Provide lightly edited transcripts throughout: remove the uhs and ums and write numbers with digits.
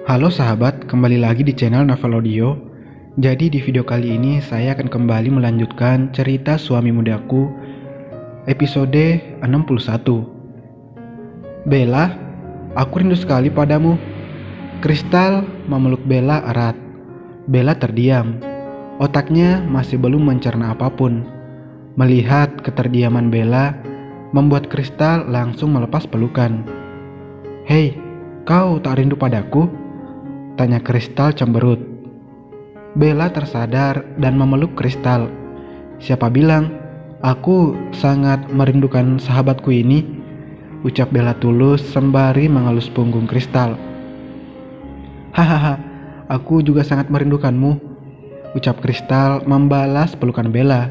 Halo sahabat, kembali lagi di channel Novel Audio. Jadi di video kali ini saya akan kembali melanjutkan cerita Suami Mudaku episode 61. Bella, aku rindu sekali padamu. Kristal memeluk Bella erat. Bella terdiam. Otaknya masih belum mencerna apapun. Melihat keterdiaman Bella membuat Kristal langsung melepas pelukan. "Hei, kau tak rindu padaku?" tanya Kristal cemberut. Bella tersadar dan memeluk Kristal. "Siapa bilang? Aku sangat merindukan sahabatku ini," ucap Bella tulus sembari mengelus punggung Kristal. "Hahaha, aku juga sangat merindukanmu," ucap Kristal membalas pelukan Bella.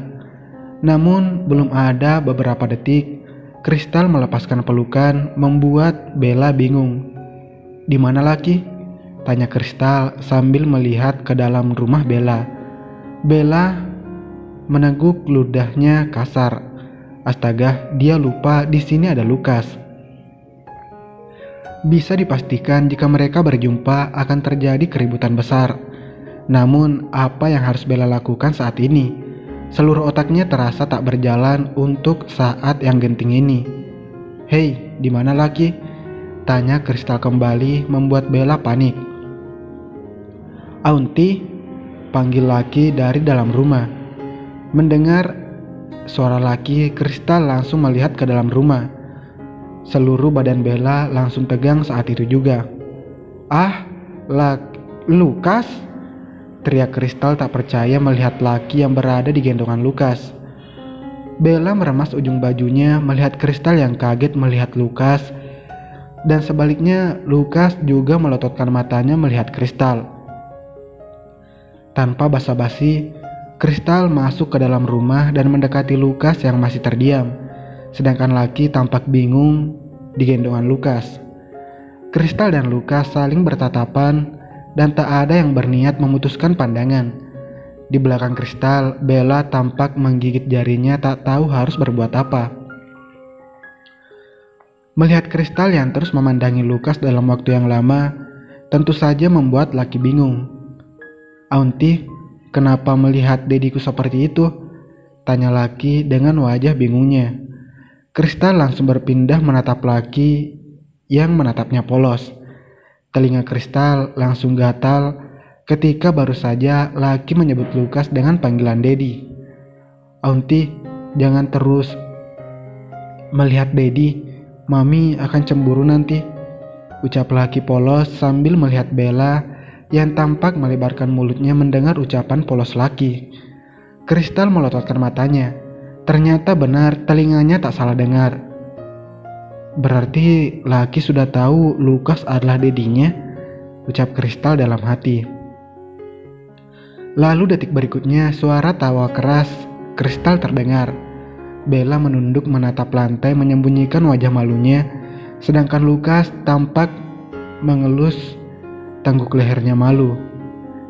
Namun belum ada beberapa detik, Kristal melepaskan pelukan membuat Bella bingung. "Di mana Laki?" tanya Kristal sambil melihat ke dalam rumah Bella. Bella meneguk ludahnya kasar. Astaga, dia lupa di sini ada Lukas. Bisa dipastikan jika mereka berjumpa akan terjadi keributan besar. Namun, apa yang harus Bella lakukan saat ini? Seluruh otaknya terasa tak berjalan untuk saat yang genting ini. "Hei, di mana Laki?" tanya Kristal kembali membuat Bella panik. "Aunty," panggil Laki dari dalam rumah. Mendengar suara Laki, Kristal langsung melihat ke dalam rumah. Seluruh badan Bella langsung tegang saat itu juga. "Ah, Lukas!" teriak Kristal tak percaya melihat Laki yang berada di gendongan Lukas. Bella meremas ujung bajunya melihat Kristal yang kaget melihat Lukas, dan sebaliknya Lukas juga melototkan matanya melihat Kristal. Tanpa basa-basi, Kristal masuk ke dalam rumah dan mendekati Lukas yang masih terdiam, sedangkan Laki tampak bingung di gendongan Lukas. Kristal dan Lukas saling bertatapan dan tak ada yang berniat memutuskan pandangan. Di belakang Kristal, Bella tampak menggigit jarinya tak tahu harus berbuat apa. Melihat Kristal yang terus memandangi Lukas dalam waktu yang lama, tentu saja membuat Laki bingung. "Aunty, kenapa melihat dediku seperti itu?" tanya Laki dengan wajah bingungnya. Kristal langsung berpindah menatap Laki yang menatapnya polos. Telinga Kristal langsung gatal ketika baru saja Laki menyebut Lukas dengan panggilan Dedi. "Aunty, jangan terus melihat Dedi, Mami akan cemburu nanti," ucap Laki polos sambil melihat Bella yang tampak melebarkan mulutnya mendengar ucapan polos Laki. Kristal melototkan matanya. Ternyata benar telinganya tak salah dengar. "Berarti Laki sudah tahu Lukas adalah dedinya," ucap Kristal dalam hati. Lalu detik berikutnya suara tawa keras Kristal terdengar. Bella menunduk menatap lantai menyembunyikan wajah malunya, sedangkan Lukas tampak mengelus tengguk lehernya malu.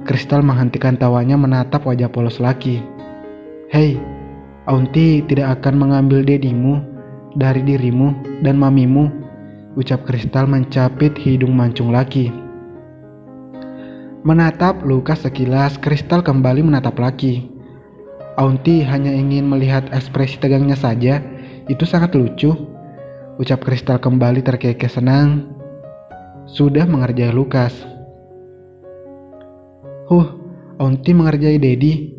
Kristal menghentikan tawanya menatap wajah polos Laki. "Hei, Aunty tidak akan mengambil dedimu dari dirimu dan mamimu," ucap Kristal mencapit hidung mancung Laki. Menatap Lukas sekilas, Kristal kembali menatap Laki. "Aunty hanya ingin melihat ekspresi tegangnya saja, itu sangat lucu," ucap Kristal kembali terkekeh senang sudah mengerjai Lukas. Aunty mengerjai Dedi,"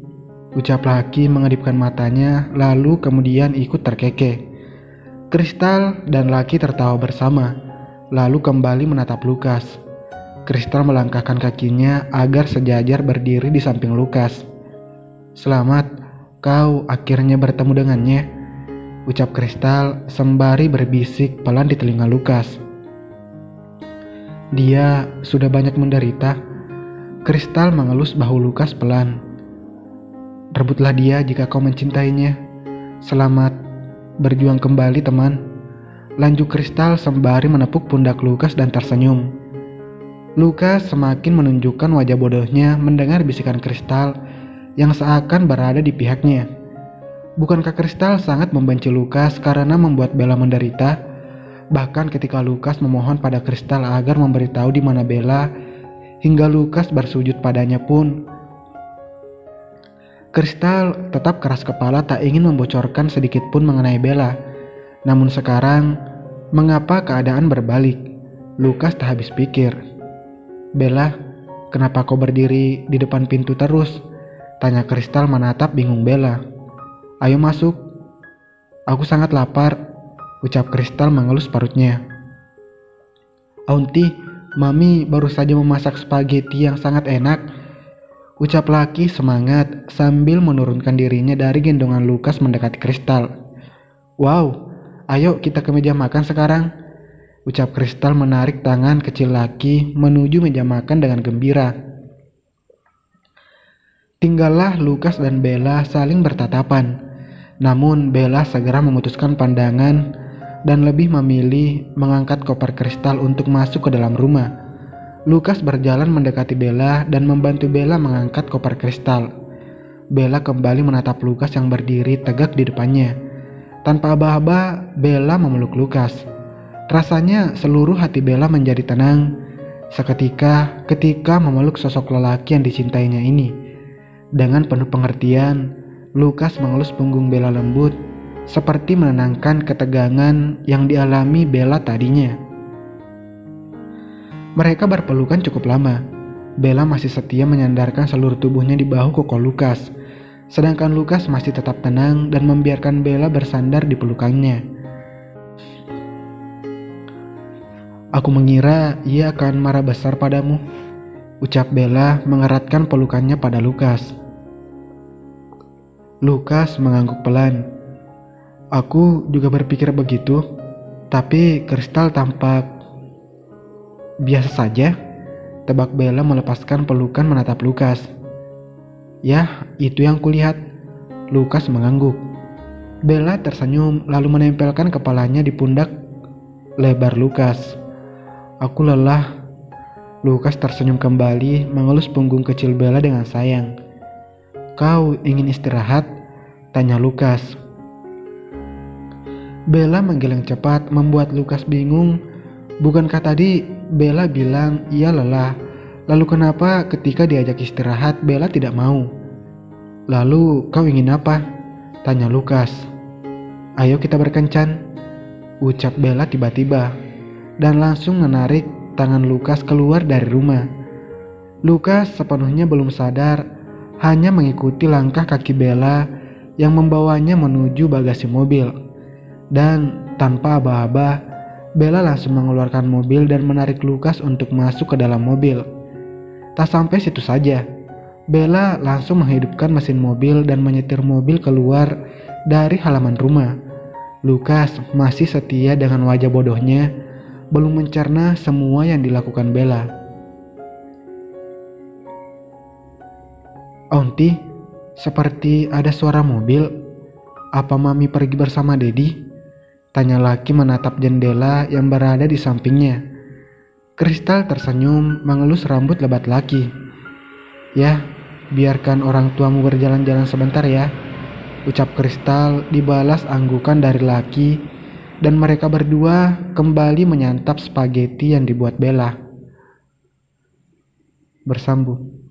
ucap Laki mengedipkan matanya lalu kemudian ikut terkekeh. Kristal dan Laki tertawa bersama, lalu kembali menatap Lukas. Kristal melangkahkan kakinya agar sejajar berdiri di samping Lukas. "Selamat, kau akhirnya bertemu dengannya," ucap Kristal sembari berbisik pelan di telinga Lukas. "Dia sudah banyak menderita." Kristal mengelus bahu Lukas pelan. "Rebutlah dia jika kau mencintainya. Selamat berjuang kembali teman," lanjut Kristal sembari menepuk pundak Lukas dan tersenyum. Lukas semakin menunjukkan wajah bodohnya mendengar bisikan Kristal yang seakan berada di pihaknya. Bukankah Kristal sangat membenci Lukas karena membuat Bella menderita? Bahkan ketika Lukas memohon pada Kristal agar memberitahu di mana Bella, hingga Lukas bersujud padanya pun. Kristal tetap keras kepala tak ingin membocorkan sedikit pun mengenai Bella. Namun sekarang, mengapa keadaan berbalik? Lukas tak habis pikir. "Bella, kenapa kau berdiri di depan pintu terus?" tanya Kristal menatap bingung Bella. "Ayo masuk. Aku sangat lapar," ucap Kristal mengelus perutnya. "Aunty, Mami baru saja memasak spaghetti yang sangat enak," ucap Laki semangat sambil menurunkan dirinya dari gendongan Lukas mendekati Kristal. "Wow, ayo kita ke meja makan sekarang," ucap Kristal menarik tangan kecil Laki menuju meja makan dengan gembira. Tinggallah Lukas dan Bella saling bertatapan. Namun Bella segera memutuskan pandangan dan lebih memilih mengangkat koper Kristal untuk masuk ke dalam rumah. Lukas berjalan mendekati Bella dan membantu Bella mengangkat koper Kristal. Bella kembali menatap Lukas yang berdiri tegak di depannya. Tanpa aba-aba, Bella memeluk Lukas. Rasanya seluruh hati Bella menjadi tenang seketika ketika memeluk sosok lelaki yang dicintainya ini. Dengan penuh pengertian, Lukas mengelus punggung Bella lembut, seperti menenangkan ketegangan yang dialami Bella tadinya. Mereka berpelukan cukup lama. Bella masih setia menyandarkan seluruh tubuhnya di bahu koko Lukas, sedangkan Lukas masih tetap tenang dan membiarkan Bella bersandar di pelukannya. "Aku mengira ia akan marah besar padamu," ucap Bella mengeratkan pelukannya pada Lukas. Lukas mengangguk pelan. "Aku juga berpikir begitu, tapi Kristal tampak biasa saja," tebak Bella melepaskan pelukan menatap Lukas. "Yah, itu yang kulihat," Lukas mengangguk. Bella tersenyum lalu menempelkan kepalanya di pundak lebar Lukas. "Aku lelah." Lukas tersenyum kembali mengelus punggung kecil Bella dengan sayang. "Kau ingin istirahat?" tanya Lukas. Bella menggeleng cepat membuat Lukas bingung. Bukankah tadi Bella bilang ia lelah? Lalu kenapa ketika diajak istirahat Bella tidak mau? "Lalu kau ingin apa?" tanya Lukas. "Ayo kita berkencan," ucap Bella tiba-tiba, dan langsung menarik tangan Lukas keluar dari rumah. Lukas sepenuhnya belum sadar, hanya mengikuti langkah kaki Bella yang membawanya menuju bagasi mobil. Dan tanpa aba-aba, Bella langsung mengeluarkan mobil dan menarik Lukas untuk masuk ke dalam mobil. Tak sampai situ saja, Bella langsung menghidupkan mesin mobil dan menyetir mobil keluar dari halaman rumah. Lukas masih setia dengan wajah bodohnya, belum mencerna semua yang dilakukan Bella. "Aunty, seperti ada suara mobil. Apa Mami pergi bersama Dedi?" tanya Laki menatap jendela yang berada di sampingnya. Kristal tersenyum mengelus rambut lebat Laki. "Ya, biarkan orang tuamu berjalan-jalan sebentar ya," ucap Kristal dibalas anggukan dari Laki, dan mereka berdua kembali menyantap spaghetti yang dibuat Bella. Bersambung.